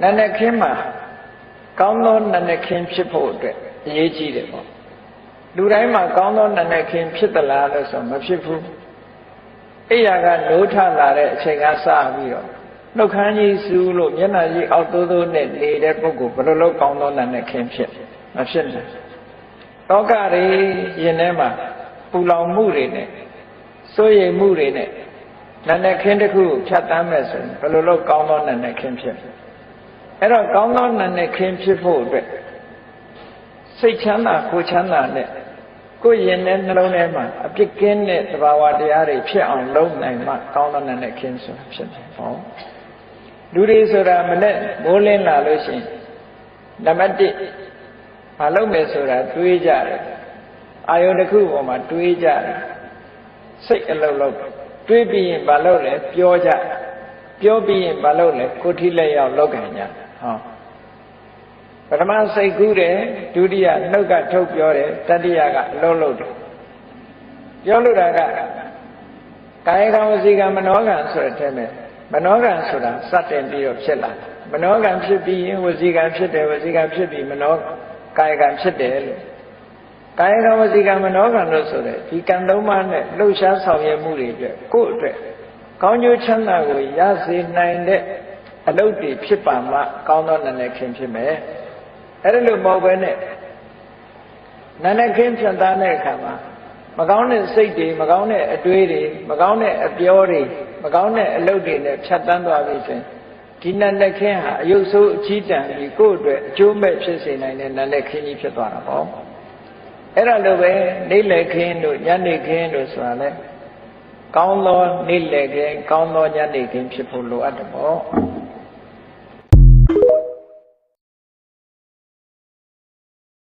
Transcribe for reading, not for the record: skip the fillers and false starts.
နာနဲ့ခင်းမှာကောင်းသောနာနဲ့ခင်းဖြစ်ဖို့အတွက်အရေးကြီးတယ်ပေါ့လူတိုင်းမှာကောင်းသောနာနဲ့ခင်းဖြစ်သလားလို့ဆိုမဖြစ်ဘူးအိယာကနိုးထလာတဲ့အချိန်ကစပြီးတော့နှုတ်ခမ်းကြီးစူးလို့မျက်နှာကြီးအောက်တိုးတိုးနဲ့နေတဲ့ပုဂ္ဂိုလ်ဘယ်လိုလုပ်ကောင်းသောနာနဲ့ခင်းဖြစ်မဖြစ်နိုင်တောကတွေရင်ထဲမှာပူလောင်မှုတွေနဲ့စိုးရိမ်မှုတွေနဲ့နာနဲ့ခင်းတစ်ခုကိုဖြတ်တမ်းမဲ့ဆိုရင်ဘယ်လိုလုပ်ကောင်းသောနာနဲ့ခင်းဖြစ်အဲ့တော့ကောင်းသောနာနဲ့ခင်းဖြစ်ဖို့အတွက်စိတ်ချမ်းသာကိုယ်ချမ်းသာနဲ့ကိုယ်ရင်နဲ့နှလုံးထဲမှာအပြစ်ကင်းတဲ့သဘာဝတရားတွေဖြစ်အောင်လုပ်နိုင်မှကောင်းသောနာနဲ့ခင်းဆိုတာဖြစ်တယ်ဟောလူတွေဆိုတာမနဲ့မိုးလင်းလာလို့ရှိရင်နံပါတ်1မလုပ်မယ်ဆိုတာတွေးကြတယ်အာယုန်တစ်ခုပေါ်မှာတွေးကြတယ်စိတ်အလုံးလုံးတွေးပြီးရင်မလုပ်လဲပြောကြပြောပြီးရင်မလုပ်လဲကိုယ်ထိလက်ရောက်လောက်ကန်ကြဟောပထမစိတ်ကူးတယ်ဒုတိယနှုတ်ကထုတ်ပြောတယ်တတိယကအလုံးလုံးတယ်ပြောလို့တာကကာယကံဝစီကံမနောကံဆိုတဲ့အထက်မှာမနောကံဆိုတာစတင်ပြီးတော့ဖြစ်လာမနောကံဖြစ်ပြီးရင်ဝစီကံဖြစ်တယ်ဝစီကံဖြစ်ပြီးမနောကာယကံဖြစ်တယ်လို့ကာယကံဝစီကံမနောကံလို့ဆိုတဲ့ဒီကံသုံးပါးနဲ့လှုပ်ရှားဆောင်ရွက်မှုတွေအတွက်ကိုယ့်အတွက်ကောင်းကျိုးချမ်းသာကိုရစေနိုင်တဲ့အလုပ်တွေဖြစ်ပါမှကောင်းသောနာနဲ့ခင်းဖြစ်မယ်အဲ့ဒါလို့မဟုတ်ဘဲနဲ့နာနဲ့ခင်းဖြတ်သားတဲ့အခါမှာမကောင်းတဲ့စိတ်တွေမကောင်းတဲ့အတွေးတွေမကောင်းတဲ့အပြောတွေမကောင်းတဲ့အလုပ်တွေနဲ့ဖြတ်တန်းသွားပြီဆိုရင်ဒီနာနဲ့ခင်းဟာအယုတ်ဆိုးအကြီးတန်းပြီးကိုယ့်အတွက်အကျိုးမဲ့ဖြစ်စေနိုင်တဲ့နာနဲ့ခင်းကြီးဖြစ်သွားတာပေါ့အဲ့ဒါလိုပဲနေ့လည်ခင်းတို့ညနေခင်းတို့ဆိုတာလေကောင်းသောနေ့လည်ခင်းကောင်းသောညနေခင်းဖြစ်ဖို့လိုအပ်တယ်ပေါ့